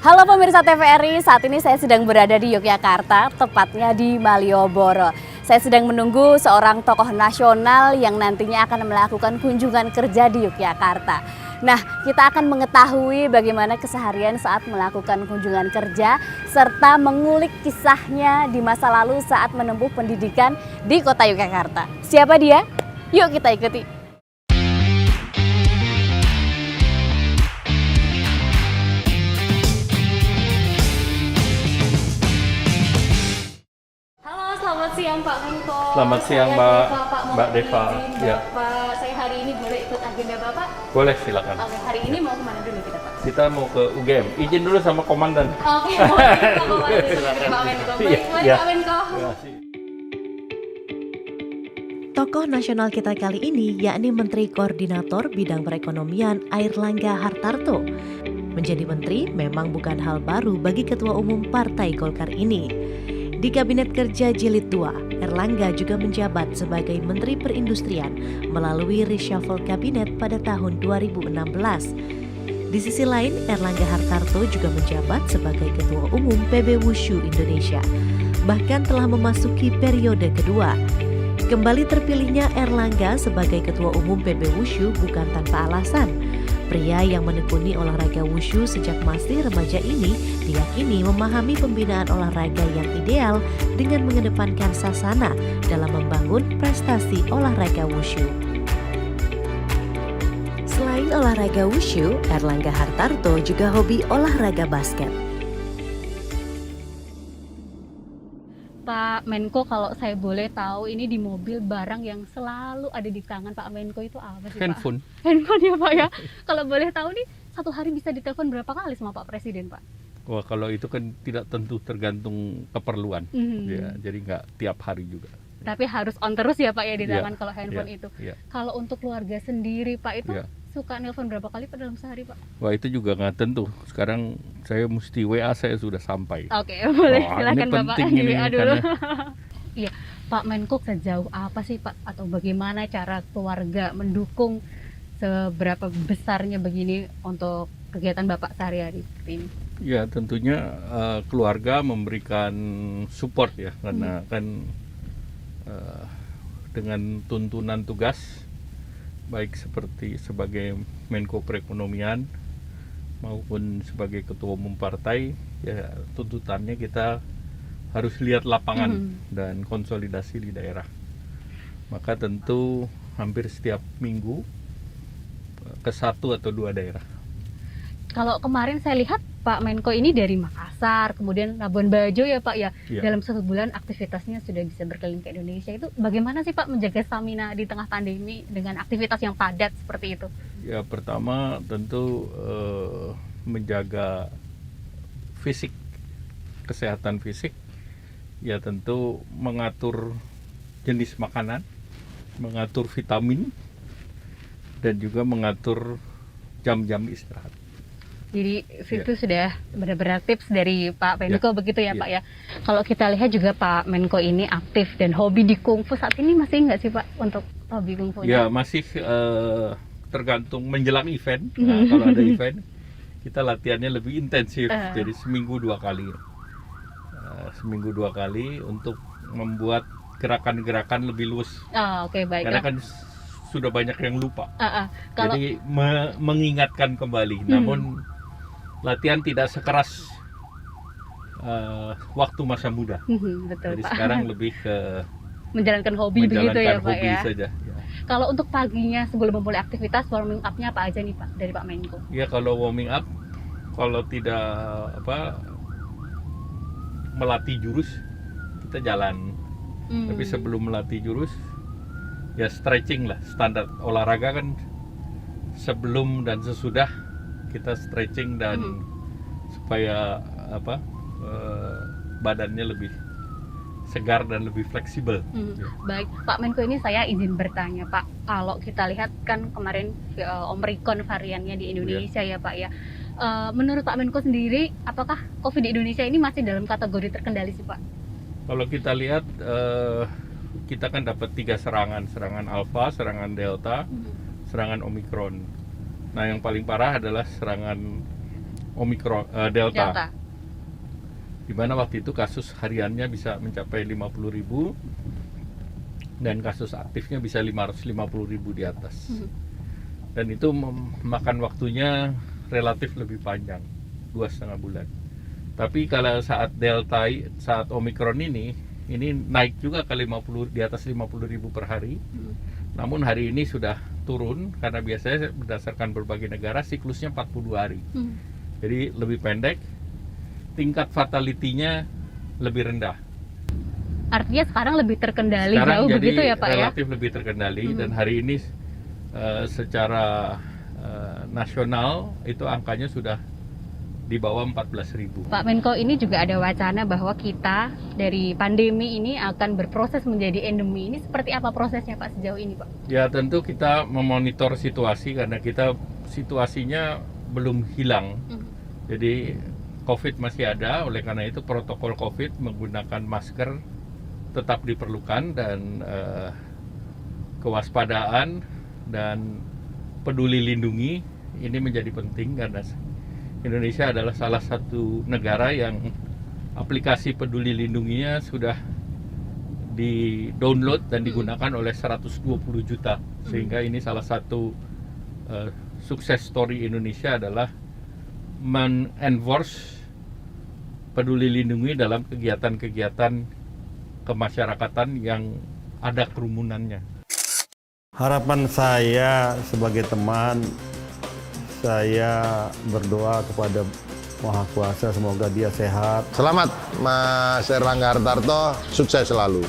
Halo pemirsa TVRI, saat ini saya sedang berada di Yogyakarta, tepatnya di Malioboro. Saya sedang menunggu seorang tokoh nasional yang nantinya akan melakukan kunjungan kerja di Yogyakarta. Nah, kita akan mengetahui bagaimana keseharian saat melakukan kunjungan kerja, serta mengulik kisahnya di masa lalu saat menempuh pendidikan di kota Yogyakarta. Siapa dia? Yuk kita ikuti. Selamat siang Pak Menko. Selamat siang Mbak Deva. Ya. Bapak, saya hari ini boleh ikut agenda Bapak? Boleh, silakan. Oke, hari ini mau kemana dulu kita Pak? Kita mau ke UGM. Izin dulu sama komandan. Oke, boleh Pak Menko. Baik, mari Pak Menko. Tokoh nasional kita kali ini yakni Menteri Koordinator Bidang Perekonomian Airlangga Hartarto. Menjadi menteri memang bukan hal baru bagi Ketua Umum Partai Golkar ini. Di Kabinet Kerja Jilid 2, Airlangga juga menjabat sebagai Menteri Perindustrian melalui reshuffle kabinet pada tahun 2016. Di sisi lain, Airlangga Hartarto juga menjabat sebagai Ketua Umum PB Wushu Indonesia, bahkan telah memasuki periode kedua. Kembali terpilihnya Airlangga sebagai Ketua Umum PB Wushu bukan tanpa alasan. Pria yang menekuni olahraga wushu sejak masih remaja ini diyakini memahami pembinaan olahraga yang ideal dengan mengedepankan sasana dalam membangun prestasi olahraga wushu. Selain olahraga wushu, Airlangga Hartarto juga hobi olahraga basket. Pak Menko, kalau saya boleh tahu, ini di mobil barang yang selalu ada di tangan Pak Menko itu apa sih Handphone. Pak? Handphone ya Pak ya. Kalau boleh tahu nih, satu hari bisa ditelepon berapa kali sama Pak Presiden Pak? Wah, kalau itu kan tidak tentu, tergantung keperluan. Ya, jadi nggak tiap hari juga. Tapi harus on terus ya Pak ya di tangan kalau handphone ya, itu. Ya. Kalau untuk keluarga sendiri Pak itu Ya. suka nelpon berapa kali Pak dalam sehari Pak? Wah, itu juga nggak tentu. Sekarang saya mesti WA, saya sudah sampai. Oke, boleh. Wah, Silakan ini Bapak penting di ini, WA dulu. karena- Iya, Pak Menko, sejauh apa sih Pak atau bagaimana cara keluarga mendukung seberapa besarnya begini untuk kegiatan Bapak sehari-hari seperti ini? Ya, tentunya keluarga memberikan support ya, karena kan dengan tuntunan tugas, baik seperti sebagai Menko Perekonomian maupun sebagai Ketua Umum Partai, ya tuntutannya kita harus lihat lapangan dan konsolidasi di daerah. Maka tentu hampir setiap minggu ke 1 atau 2 daerah. Kalau kemarin saya lihat Pak Menko ini dari Makassar, kemudian Labuan Bajo ya Pak ya. Ya. Dalam 1 bulan aktivitasnya sudah bisa berkeliling ke Indonesia. Itu bagaimana sih Pak menjaga stamina di tengah pandemi dengan aktivitas yang padat seperti itu? Ya, pertama tentu menjaga fisik, kesehatan fisik. Ya, tentu mengatur jenis makanan, mengatur vitamin, dan juga mengatur jam-jam istirahat. Jadi itu sudah benar-benar tips dari Pak Menko begitu ya Pak ya. Kalau kita lihat juga Pak Menko ini aktif dan hobi di kungfu. Saat ini masih nggak sih Pak untuk hobi kungfunya? Ya, masih tergantung menjelang event. Nah, kalau ada event, kita latihannya lebih intensif. Jadi seminggu 2 kali. Seminggu 2 kali untuk membuat gerakan-gerakan lebih luas. Oke, baik. Karena kan sudah banyak yang lupa. Kalau Jadi mengingatkan kembali. Namun latihan tidak sekeras waktu masa muda. betul Jadi Pak. sekarang lebih ke Menjalankan hobi begitu ya Pak hobi ya. saja. Ya. Kalau untuk paginya sebelum memulai aktivitas, warming up-nya apa aja nih Pak dari Pak Menko? Ya, kalau warming up, kalau tidak melatih jurus, kita jalan. Tapi sebelum melatih jurus, ya stretching lah. Standar olahraga kan sebelum dan sesudah kita stretching dan supaya badannya lebih segar dan lebih fleksibel. Baik, Pak Menko, ini saya izin bertanya Pak. Kalau kita lihat kan kemarin Omicron variannya di Indonesia ya Pak ya. Menurut Pak Menko sendiri, apakah COVID di Indonesia ini masih dalam kategori terkendali sih Pak? Kalau kita lihat, kita kan dapat 3 serangan Alpha, serangan Delta, serangan Omicron. Nah, yang paling parah adalah serangan Delta. Di mana waktu itu kasus hariannya bisa mencapai 50.000 dan kasus aktifnya bisa 550.000 di atas. Dan itu memakan waktunya relatif lebih panjang, 2,5 bulan. Tapi kalau saat Omicron ini naik juga ke di atas 50.000 per hari. Namun hari ini sudah turun karena biasanya berdasarkan berbagai negara siklusnya 42 hari. Jadi lebih pendek, tingkat fatality-nya lebih rendah. Artinya sekarang lebih terkendali Sekarang jauh jadi begitu ya Pak ya? relatif lebih terkendali dan hari ini secara nasional itu angkanya sudah di bawah 14.000. Pak Menko, ini juga ada wacana bahwa kita dari pandemi ini akan berproses menjadi endemi. Ini seperti apa prosesnya Pak sejauh ini Pak? Ya tentu kita memonitor situasi karena situasinya belum hilang. Jadi COVID masih ada, oleh karena itu protokol COVID menggunakan masker tetap diperlukan dan kewaspadaan dan peduli lindungi ini menjadi penting karena Indonesia adalah salah satu negara yang aplikasi peduli lindunginya sudah di-download dan digunakan oleh 120 juta sehingga ini salah satu sukses story Indonesia adalah men-enforce peduli lindungi dalam kegiatan-kegiatan kemasyarakatan yang ada kerumunannya. Harapan saya sebagai teman, saya berdoa kepada Maha Kuasa semoga dia sehat. Selamat Mas Airlangga Hartarto, sukses selalu.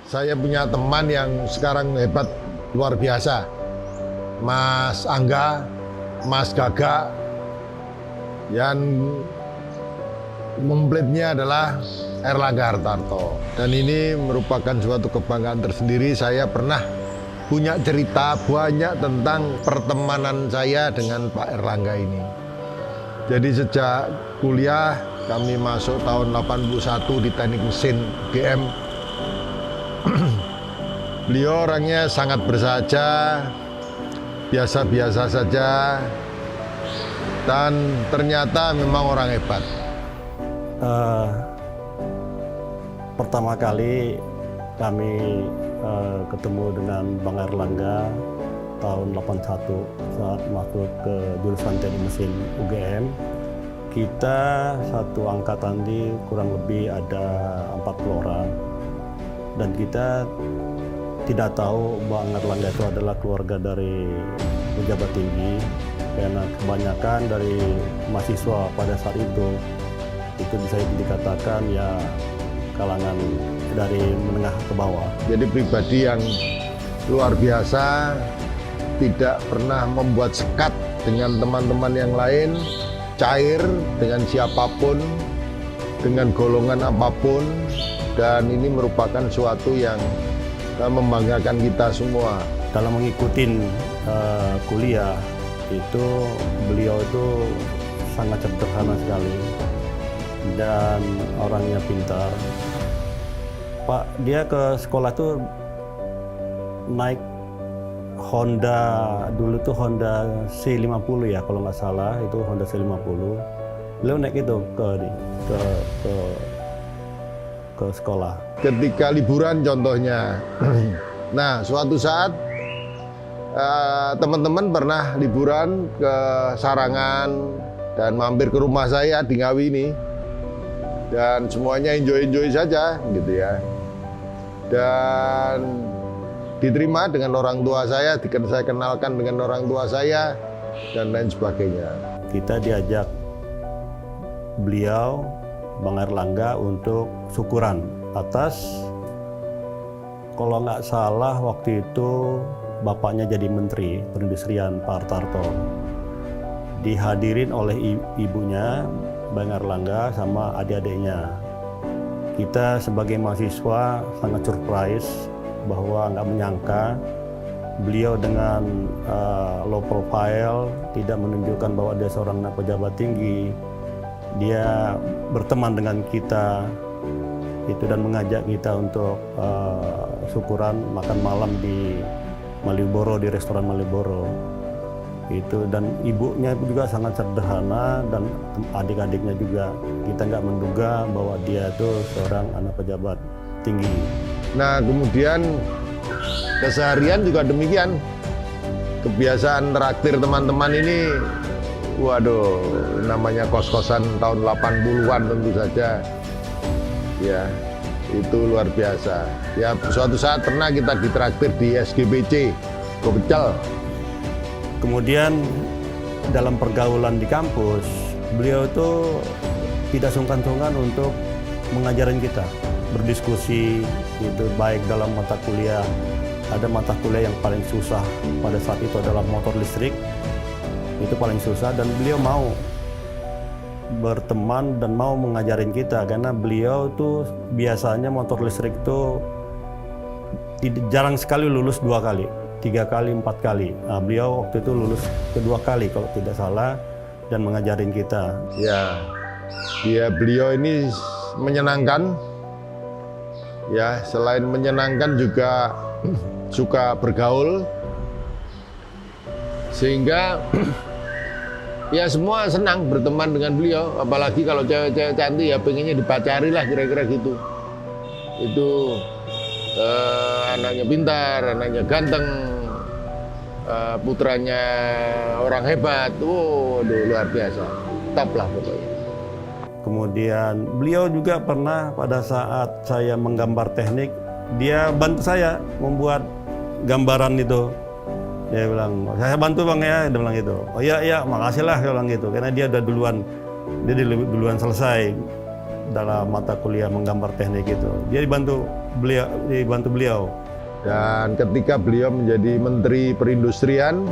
Saya punya teman yang sekarang hebat luar biasa, Mas Angga, Mas Gaga, yang komplitnya adalah Airlangga Hartarto. Dan ini merupakan suatu kebanggaan tersendiri. Saya pernah punya cerita banyak tentang pertemanan saya dengan Pak Airlangga ini. Jadi sejak kuliah kami masuk tahun 81 di Teknik Mesin GM. Beliau orangnya sangat bersahaja, biasa-biasa saja, dan ternyata memang orang hebat. Pertama kali kami ketemu dengan Bang Airlangga tahun 81 saat masuk ke jurusan Teknik Mesin UGM. Kita satu angkatan di kurang lebih ada 40 orang. Dan kita tidak tahu Bang Airlangga itu adalah keluarga dari pejabat tinggi, karena kebanyakan dari mahasiswa pada saat itu bisa dikatakan ya kalangan dari menengah ke bawah. Jadi pribadi yang luar biasa, tidak pernah membuat sekat dengan teman-teman yang lain, cair dengan siapapun, dengan golongan apapun. Dan ini merupakan suatu yang membanggakan kita semua. Dalam mengikuti kuliah itu beliau itu sangat sederhana sekali dan orangnya pintar. Pak, dia ke sekolah tuh naik Honda, dulu tuh Honda C50 ya kalau nggak salah, itu Honda C50. Beliau naik itu ke sekolah. Ketika liburan contohnya. Nah, suatu saat teman-teman pernah liburan ke Sarangan dan mampir ke rumah saya di Ngawi ini. Dan semuanya enjoy saja gitu ya. Dan diterima dengan orang tua saya, saya kenalkan dengan orang tua saya dan lain sebagainya. Kita diajak beliau Bang Airlangga untuk syukuran atas, kalau nggak salah waktu itu bapaknya jadi Menteri Perindustrian Pak Hartarto. Dihadirin oleh ibunya Bang Airlangga sama adik-adiknya. Kita sebagai mahasiswa sangat surprise bahwa nggak menyangka beliau dengan low profile, tidak menunjukkan bahwa dia seorang anak pejabat tinggi. Dia berteman dengan kita itu dan mengajak kita untuk syukuran makan malam di Malioboro, di restoran Malioboro. Itu, dan ibunya juga sangat sederhana dan adik-adiknya juga. Kita nggak menduga bahwa dia itu seorang anak pejabat tinggi. Nah, kemudian keseharian juga demikian. Kebiasaan traktir teman-teman ini, waduh, namanya kos-kosan tahun 80-an tentu saja. Ya, itu luar biasa. Ya, suatu saat pernah kita ditraktir di SGBC, Kopecel. Kemudian dalam pergaulan di kampus, beliau itu tidak sungkan-sungkan untuk mengajarin kita, berdiskusi, itu baik dalam mata kuliah. Ada mata kuliah yang paling susah pada saat itu adalah motor listrik, itu paling susah, dan beliau mau berteman dan mau mengajarin kita, karena beliau tuh biasanya motor listrik itu jarang sekali lulus 2 kali. 3 kali, 4 kali. Nah, beliau waktu itu lulus kedua kali kalau tidak salah dan mengajarin kita. Ya, beliau ini menyenangkan. Ya, selain menyenangkan juga suka bergaul. Sehingga ya semua senang berteman dengan beliau. Apalagi kalau cewek-cewek cantik ya pengennya dipacari lah kira-kira gitu. Itu anaknya pintar, anaknya ganteng, putranya orang hebat, luar biasa, top lah pokoknya. Kemudian beliau juga pernah pada saat saya menggambar teknik, dia bantu saya membuat gambaran itu. Dia bilang, saya bantu bang ya, dia bilang gitu. Oh iya, makasih lah, dia bilang gitu, karena dia udah duluan selesai dalam mata kuliah menggambar teknik itu. Dia dibantu beliau. Dan ketika beliau menjadi Menteri Perindustrian,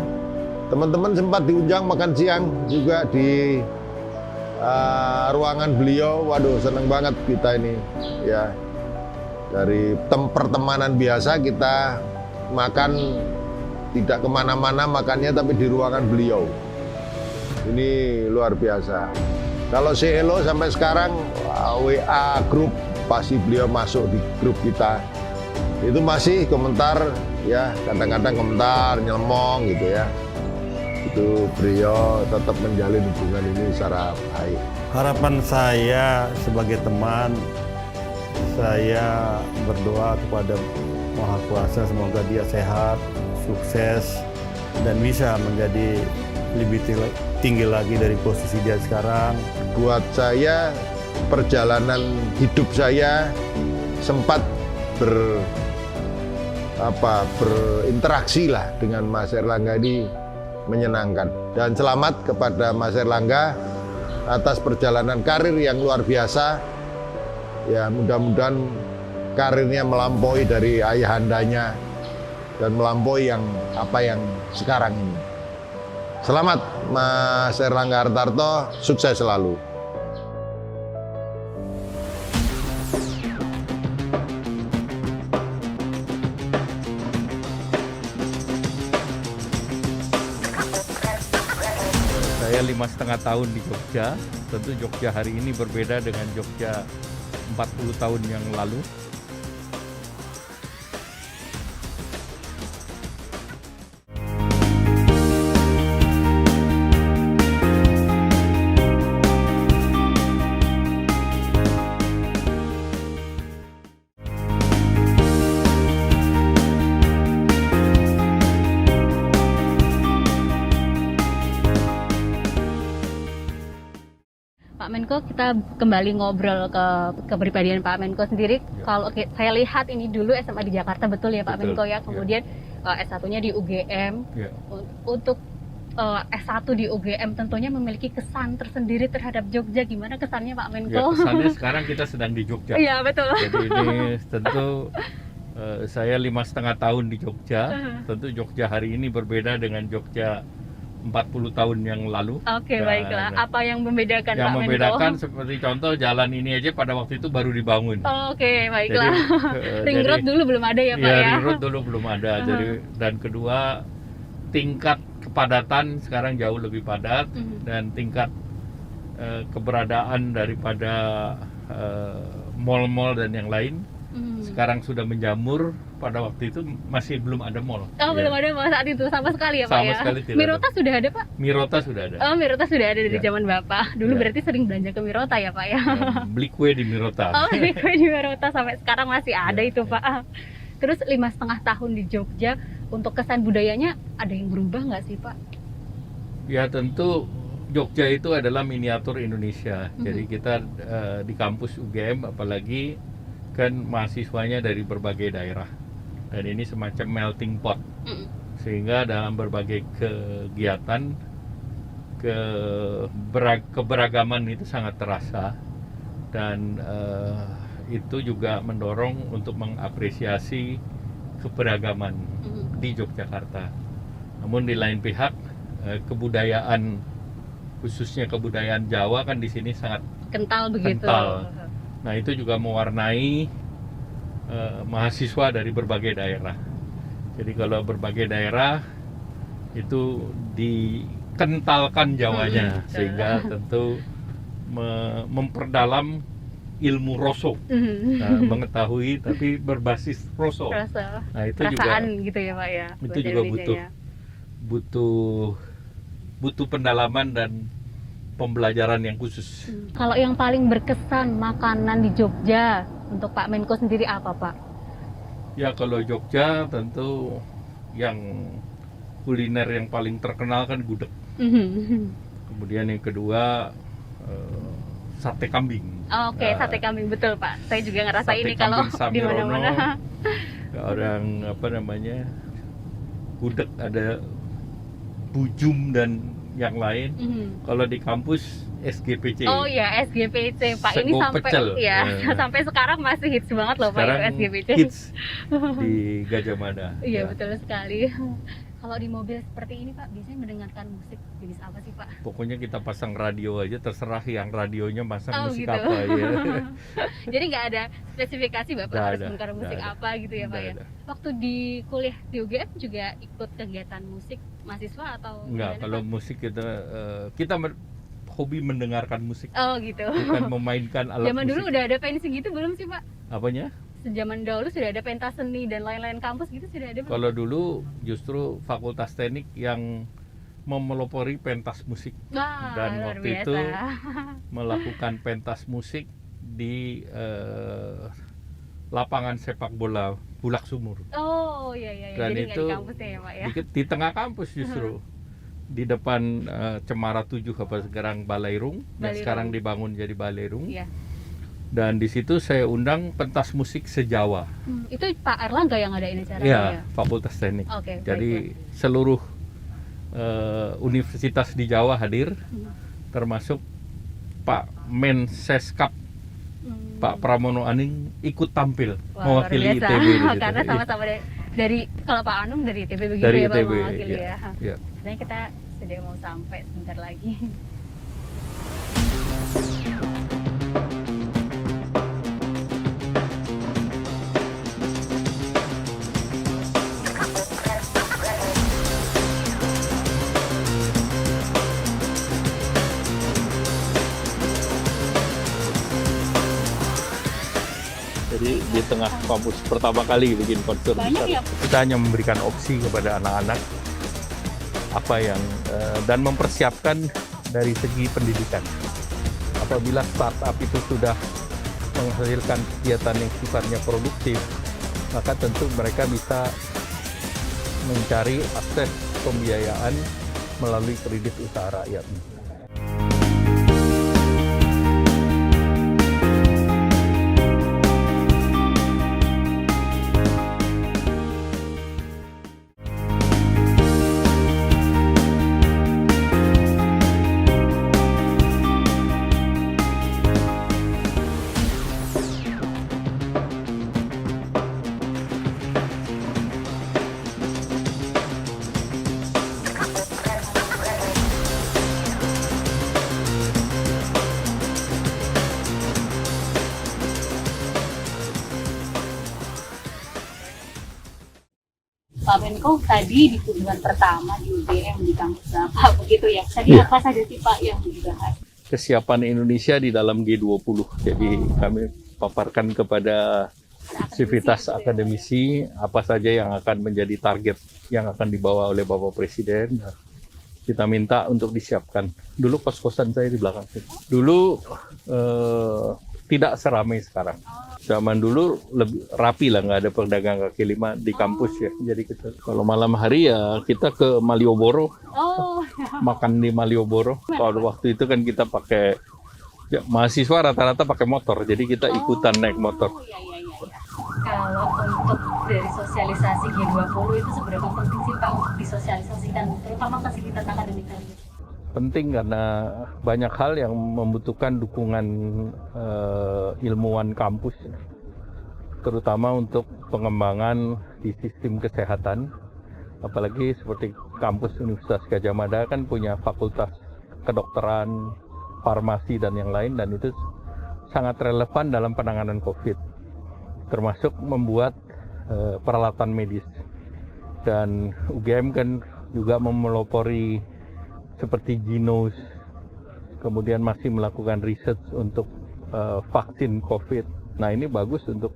teman-teman sempat diundang makan siang juga di ruangan beliau. Waduh, seneng banget kita ini. Ya, dari pertemanan biasa kita makan tidak kemana-mana makannya, tapi di ruangan beliau. Ini luar biasa. Kalau say hello sampai sekarang, WA grup pasti beliau masuk di grup kita. Itu masih komentar, ya kadang-kadang komentar nyelemong gitu ya. Itu beliau tetap menjalin hubungan ini secara baik. Harapan saya sebagai teman, saya berdoa kepada Maha Kuasa semoga dia sehat, sukses, dan bisa menjadi lebih tinggi lagi dari posisi dia sekarang. Buat saya, perjalanan hidup saya sempat berinteraksi lah dengan Mas Airlangga ini menyenangkan. Dan selamat kepada Mas Airlangga atas perjalanan karir yang luar biasa. Ya, mudah-mudahan karirnya melampaui dari ayahandanya dan melampaui yang sekarang ini. Selamat Mas Airlangga Hartarto, sukses selalu. Saya 5,5 tahun di Jogja. Tentu Jogja hari ini berbeda dengan Jogja 40 tahun yang lalu. Pak Menko, kita kembali ngobrol ke kepribadian Pak Menko sendiri. Ya. Kalau saya lihat ini dulu SMA di Jakarta, betul ya Pak Betul. Menko ya. Kemudian S1-nya di UGM. Ya. Untuk S1 di UGM tentunya memiliki kesan tersendiri terhadap Jogja. Gimana kesannya Pak Ya, Menko? kesannya sekarang kita sedang di Jogja. Iya, betul. Jadi ini tentu saya 5,5 tahun di Jogja. Tentu Jogja hari ini berbeda dengan Jogja 40 tahun yang lalu. Oke, Dan baiklah. Apa yang membedakan yang Pak membedakan Menko? seperti contoh jalan ini aja pada waktu itu baru dibangun. Oke, baiklah. Ring jadi- road dulu belum ada ya Pak ya? ring road dulu belum ada. Jadi dan kedua tingkat kepadatan sekarang jauh lebih padat dan tingkat keberadaan daripada mall-mall dan yang lain sekarang sudah menjamur. Pada waktu itu masih belum ada mall. Oh, belum ada Pak saat itu sama sekali ya Pak Sama ya? sekali tidak Mirota sudah ada Pak? Mirota sudah ada. Oh, Mirota sudah ada dari Ya. zaman Bapak. Dulu Ya. berarti sering belanja ke Mirota ya Pak ya? Beli kue di Mirota. Oh, ini kue di Mirota sampai sekarang masih ada Ya, itu ya. Pak. Terus 5,5 tahun di Jogja, untuk kesan budayanya ada yang berubah nggak sih Pak? Ya tentu Jogja itu adalah miniatur Indonesia. Jadi kita di kampus UGM apalagi kan mahasiswanya dari berbagai daerah. Dan ini semacam melting pot. Sehingga dalam berbagai kegiatan keberagaman itu sangat terasa. Dan itu juga mendorong untuk mengapresiasi keberagaman di Yogyakarta. Namun di lain pihak kebudayaan, khususnya kebudayaan Jawa kan di sini sangat Kental begitu. Kental. Nah itu juga mewarnai mahasiswa dari berbagai daerah. Jadi kalau berbagai daerah itu dikentalkan Jawanya, sehingga tentu memperdalam ilmu roso, mengetahui tapi berbasis roso. Rasa Nah itu juga perasaan gitu ya Pak ya. itu bahasa juga Indonesianya. butuh pendalaman dan pembelajaran yang khusus. Kalau yang paling berkesan makanan di Jogja untuk Pak Menko sendiri apa Pak? Ya kalau Jogja tentu yang kuliner yang paling terkenal kan gudeg. Kemudian yang kedua sate kambing. Oke, sate kambing betul Pak. Saya juga ngerasa Sate ini kalau kambing di Samirono. mana-mana. Orang apa namanya, gudeg ada bujum dan yang lain. Kalau di kampus SGPC. Oh iya, SGPC Pak. Ini Sego sampai pecel. ya, Nah. sampai sekarang masih hits banget loh Pak Sekarang itu SGPC. hits di Gajah Mada. Iya Ya. betul sekali. Kalau di mobil seperti ini Pak, biasanya mendengarkan musik jenis apa sih Pak? Pokoknya kita pasang radio aja, terserah yang radionya pasang Oh, musik gitu. apa ya. Jadi nggak ada spesifikasi Bapak Nggak harus ada, mendengar musik nggak ada. apa gitu ya Pak Nggak ya? ada. Waktu di kuliah di UGM juga ikut kegiatan musik mahasiswa atau Enggak, gimana, kalau Pak? musik kita hobi mendengarkan musik, Oh gitu. bukan memainkan alat Zaman musik. dulu udah ada pensi gitu belum sih Pak? Apanya? Sejaman dahulu sudah ada pentas seni dan lain-lain kampus gitu sudah ada belum? Kalau dulu justru Fakultas Teknik yang memelopori pentas musik Wah, dan luar waktu biasa. itu melakukan pentas musik di lapangan sepak bola Bulak Sumur. Oh iya iya, iya. Dan Jadi nggak itu di kampusnya ya Pak ya? Di tengah kampus justru. Di depan Cemara 7 apa sekarang Balairung, yang Balairung. sekarang dibangun jadi Balairung. Iya. Dan di situ saya undang pentas musik se-Jawa. Itu Pak Erlangga yang ngadain acaranya Ya, ya? Fakultas Teknik. Oke, Jadi seluruh universitas di Jawa hadir, termasuk Pak Menseskap, Pak Pramono Anung ikut tampil Wah, mewakili luar biasa. ITB di situ. Karena sama-sama dari kalau Pak Anung dari ITB begitu Dari ya Pak ITB, mewakili ya. ya. Ya. Sebenarnya kita sudah mau sampai sebentar lagi. Jadi di tengah kampus pertama kali bikin konser Banyak besar. ya? Kita hanya memberikan opsi kepada anak-anak apa yang dan mempersiapkan dari segi pendidikan. Apabila startup itu sudah menghasilkan kegiatan yang sifatnya produktif, maka tentu mereka bisa mencari akses pembiayaan melalui kredit usaha rakyat. Pak Menko tadi di kunjungan pertama di UGM di kampus Bapak begitu ya. Tadi Iya. apa saja sih Pak yang dibahas? Kesiapan Indonesia di dalam G20. Jadi kami paparkan kepada aktivitas akademisi apa saja yang akan menjadi target yang akan dibawa oleh Bapak Presiden. Kita minta untuk disiapkan. Dulu kos-kosan saya di belakang sini. Dulu tidak seramai sekarang. Zaman dulu lebih rapi lah, nggak ada pedagang kaki lima di kampus ya. Jadi kita kalau malam hari ya kita ke Malioboro, Oh, makan di Malioboro. Kalau waktu itu kan kita pakai ya, mahasiswa rata-rata pakai motor, jadi kita ikutan naik motor. iya. Kalau untuk dari sosialisasi G20 itu seberapa penting sih Pak untuk disosialisasikan, terutama fasilitas akademik tadi? Penting karena banyak hal yang membutuhkan dukungan ilmuwan kampus, terutama untuk pengembangan di sistem kesehatan. Apalagi seperti kampus Universitas Gadjah Mada kan punya fakultas kedokteran, farmasi dan yang lain, dan itu sangat relevan dalam penanganan COVID, termasuk membuat peralatan medis. Dan UGM kan juga memelopori seperti Ginos, kemudian masih melakukan riset untuk vaksin COVID. Nah ini bagus untuk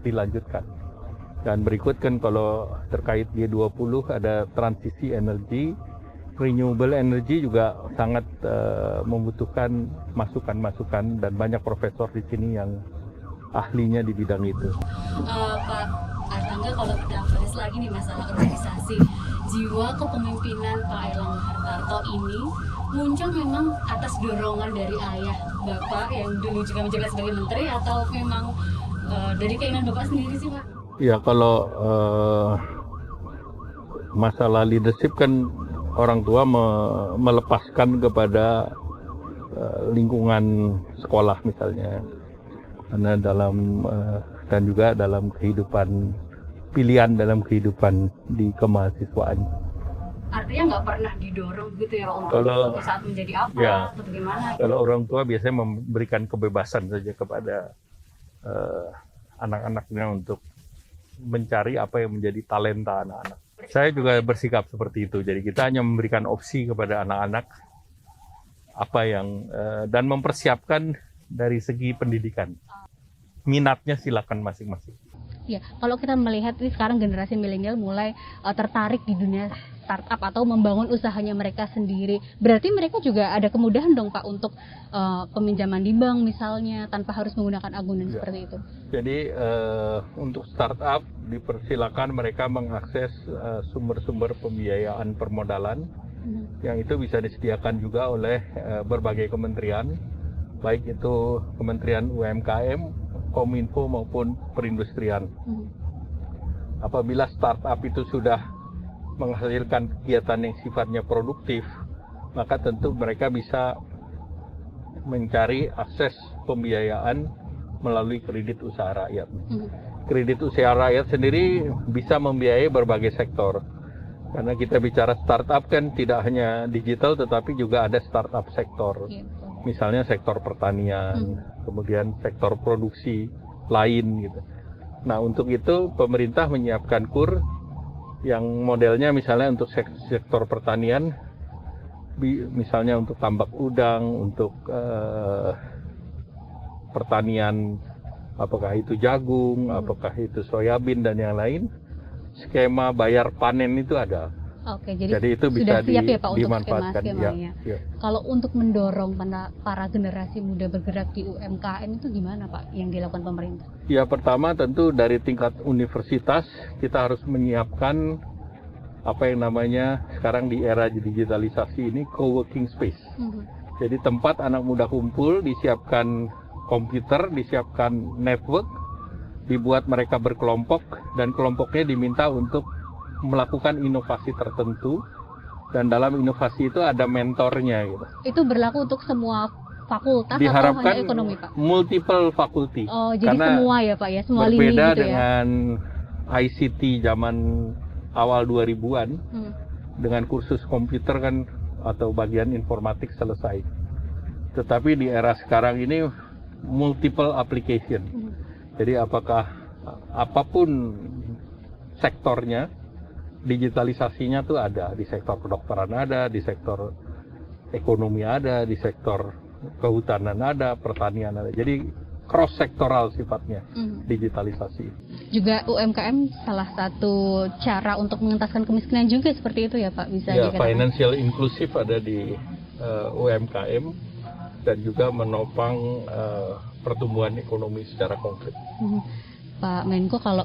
dilanjutkan. Dan berikut kan kalau terkait G20 ada transisi energi, renewable energy juga sangat membutuhkan masukan-masukan, dan banyak profesor di sini yang ahlinya di bidang itu. Pak Airlangga, kalau kita bahas lagi nih masalah organisasi, jiwa kepemimpinan Pak Airlangga Hartarto ini muncul memang atas dorongan dari ayah Bapak yang dulu juga menjabat sebagai menteri, atau memang dari keinginan Bapak sendiri sih Pak? Ya kalau masalah leadership kan orang tua melepaskan kepada lingkungan sekolah misalnya, karena dalam dan juga dalam kehidupan, pilihan dalam kehidupan di kemahasiswaan. Artinya nggak pernah didorong gitu ya untuk Kalau- saat menjadi apa ya. atau bagaimana? Kalau orang tua biasanya memberikan kebebasan saja kepada anak-anaknya untuk mencari apa yang menjadi talenta anak-anak. Saya juga bersikap seperti itu. Jadi kita hanya memberikan opsi kepada anak-anak apa yang dan mempersiapkan dari segi pendidikan. Minatnya silakan masing-masing. Ya, kalau kita melihat ini sekarang generasi milenial mulai tertarik di dunia startup atau membangun usahanya mereka sendiri. Berarti mereka juga ada kemudahan dong Pak untuk peminjaman di bank misalnya tanpa harus menggunakan agunan Ya. seperti itu. Jadi untuk startup dipersilakan mereka mengakses sumber-sumber pembiayaan permodalan yang itu bisa disediakan juga oleh berbagai kementerian, baik itu Kementerian UMKM, Kominfo maupun perindustrian. Apabila startup itu sudah menghasilkan kegiatan yang sifatnya produktif, maka tentu mereka bisa mencari akses pembiayaan melalui kredit usaha rakyat. Kredit usaha rakyat sendiri bisa membiayai berbagai sektor. Karena kita bicara startup kan tidak hanya digital tetapi juga ada startup sektor. Misalnya sektor pertanian, kemudian sektor produksi lain gitu. Nah, untuk itu pemerintah menyiapkan KUR yang modelnya misalnya untuk sektor pertanian, misalnya untuk tambak udang, untuk pertanian, apakah itu jagung, apakah itu soyabin dan yang lain, skema bayar panen itu ada. Oke, jadi itu bisa sudah siap ya Pak untuk dimanfaatkan. skema-skemanya. Ya. Kalau untuk mendorong para generasi muda bergerak di UMKM itu gimana Pak yang dilakukan pemerintah? Ya, pertama tentu dari tingkat universitas kita harus menyiapkan apa yang namanya sekarang di era digitalisasi ini co-working space. Jadi tempat anak muda kumpul, disiapkan komputer, disiapkan network, dibuat mereka berkelompok, dan kelompoknya diminta untuk melakukan inovasi tertentu, dan dalam inovasi itu ada mentornya gitu. Itu berlaku untuk semua fakultas Diharapkan atau hanya ekonomi Pak? multiple faculty. Oh, jadi Karena semua ya Pak ya, semua lini berbeda gitu ya? dengan ICT zaman awal 2000-an, dengan kursus komputer kan atau bagian informatik selesai. Tetapi di era sekarang ini multiple application. Jadi apakah apapun sektornya, digitalisasinya tuh ada di sektor kedokteran, ada di sektor ekonomi, ada di sektor kehutanan, ada pertanian, ada. Jadi cross sektoral sifatnya digitalisasi. Juga UMKM salah satu cara untuk mengentaskan kemiskinan juga seperti itu ya Pak, bisa Ya, dikatakan. financial inclusive ada di UMKM dan juga menopang pertumbuhan ekonomi secara konkret. Pak Menko, kalau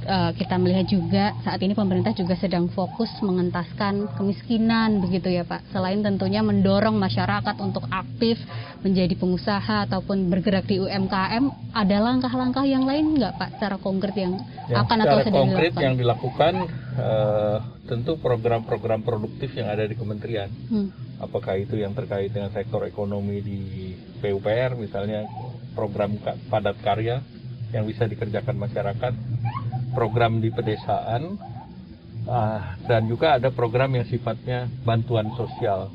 kita melihat juga saat ini pemerintah juga sedang fokus mengentaskan kemiskinan begitu ya Pak. Selain tentunya mendorong masyarakat untuk aktif menjadi pengusaha ataupun bergerak di UMKM, ada langkah-langkah yang lain nggak Pak secara konkret yang akan atau secara sedang konkret dilakukan? yang dilakukan tentu program-program produktif yang ada di kementerian. Apakah itu yang terkait dengan sektor ekonomi di PUPR, misalnya program padat karya yang bisa dikerjakan masyarakat, program di pedesaan, dan juga ada program yang sifatnya bantuan sosial.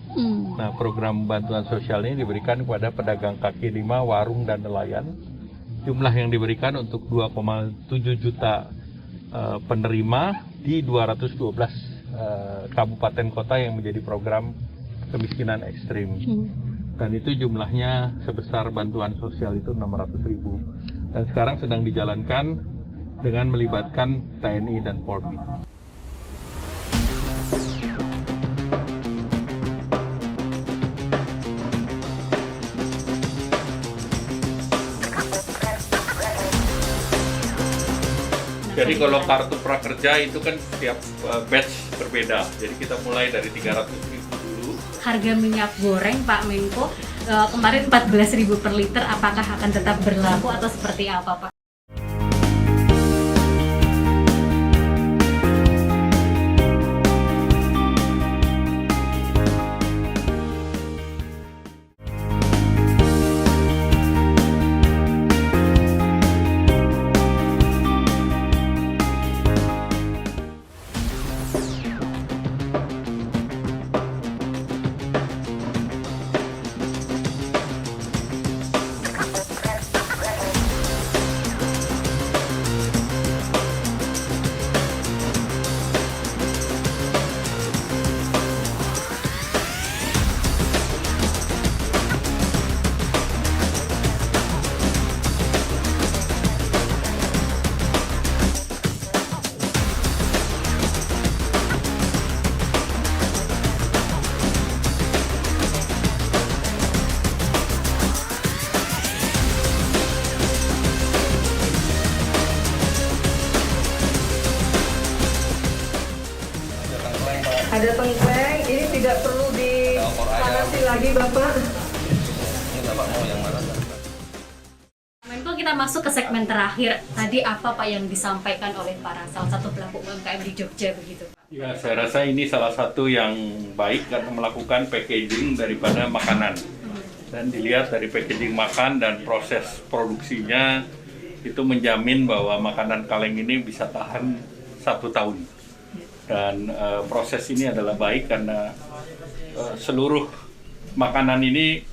Nah, program bantuan sosial ini diberikan kepada pedagang kaki lima, warung, dan nelayan. Jumlah yang diberikan untuk 2,7 juta penerima di 212 kabupaten kota yang menjadi program kemiskinan ekstrim. Dan itu jumlahnya sebesar bantuan sosial itu 600.000. Dan sekarang sedang dijalankan dengan melibatkan TNI dan Polri. Jadi kalau kartu prakerja itu kan setiap batch berbeda. Jadi kita mulai dari 300.000 dulu. Harga minyak goreng Pak Menko kemarin 14.000 per liter, apakah akan tetap berlaku atau seperti apa Pak? Ada tengkleng, ini tidak perlu dipanasi lagi Bapak. Menko, kita masuk ke segmen terakhir. Tadi apa Pak yang disampaikan oleh para salah satu pelaku UMKM di Jogja begitu? Ya, saya rasa ini salah satu yang baik karena melakukan packaging daripada makanan. Dan dilihat dari packaging makan dan proses produksinya, itu menjamin bahwa makanan kaleng ini bisa tahan 1 tahun. Dan proses ini adalah baik karena seluruh makanan ini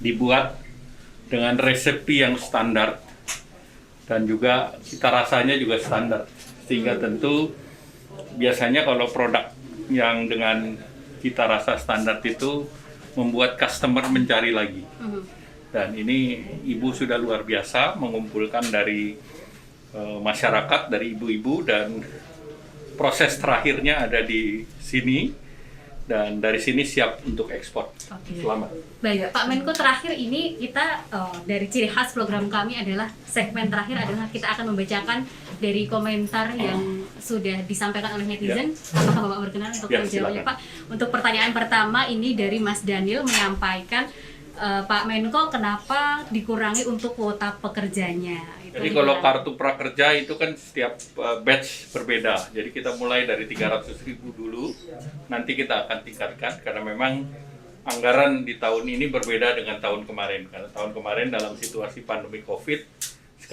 dibuat dengan resepi yang standar dan juga cita rasanya juga standar, sehingga tentu biasanya kalau produk yang dengan cita rasa standar itu membuat customer mencari lagi. Dan ini Ibu sudah luar biasa mengumpulkan dari masyarakat, dari ibu-ibu, dan proses terakhirnya ada di sini, dan dari sini siap untuk ekspor. Selamat. Baik, Pak Menko, terakhir ini kita dari ciri khas program kami adalah segmen terakhir adalah kita akan membacakan dari komentar yang sudah disampaikan oleh netizen. Apakah Bapak berkenan untuk menjawabnya, Pak? Untuk pertanyaan pertama ini dari Mas Daniel menyampaikan, Pak Menko, kenapa dikurangi untuk kuota pekerjanya? Jadi kalau kartu prakerja itu kan setiap batch berbeda. Jadi kita mulai dari 300.000 dulu, nanti kita akan tingkatkan karena memang anggaran di tahun ini berbeda dengan tahun kemarin. Karena tahun kemarin dalam situasi pandemi COVID,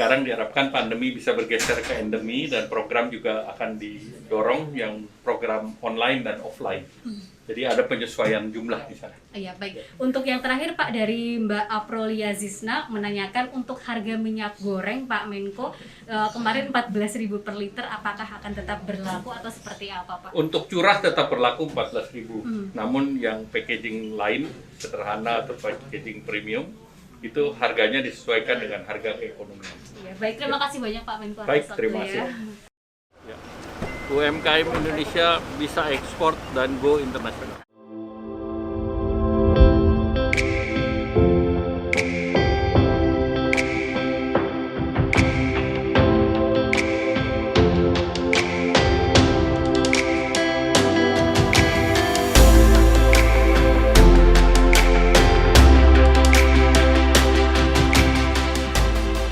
sekarang diharapkan pandemi bisa bergeser ke endemi dan program juga akan didorong yang program online dan offline. Jadi ada penyesuaian jumlah di sana. Iya, baik. Untuk yang terakhir Pak, dari Mbak Aprolia Zisna menanyakan untuk harga minyak goreng Pak Menko kemarin 14.000 per liter, apakah akan tetap berlaku atau seperti apa Pak? Untuk curah tetap berlaku 14.000. Namun yang packaging lain sederhana atau packaging premium itu harganya disesuaikan dengan harga keekonomian. Iya, baik. Terima kasih banyak Pak Menko. Baik, atas terima waktunya. kasih. UMKM Indonesia bisa ekspor dan go internasional.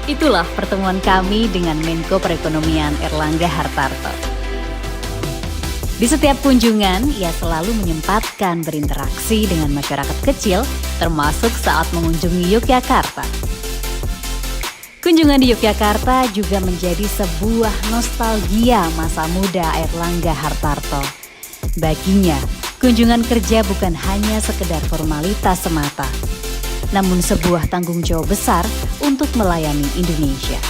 Itulah pertemuan kami dengan Menko Perekonomian Airlangga Hartarto. Di setiap kunjungan, ia selalu menyempatkan berinteraksi dengan masyarakat kecil, termasuk saat mengunjungi Yogyakarta. Kunjungan di Yogyakarta juga menjadi sebuah nostalgia masa muda Airlangga Hartarto. Baginya, kunjungan kerja bukan hanya sekedar formalitas semata, namun sebuah tanggung jawab besar untuk melayani Indonesia.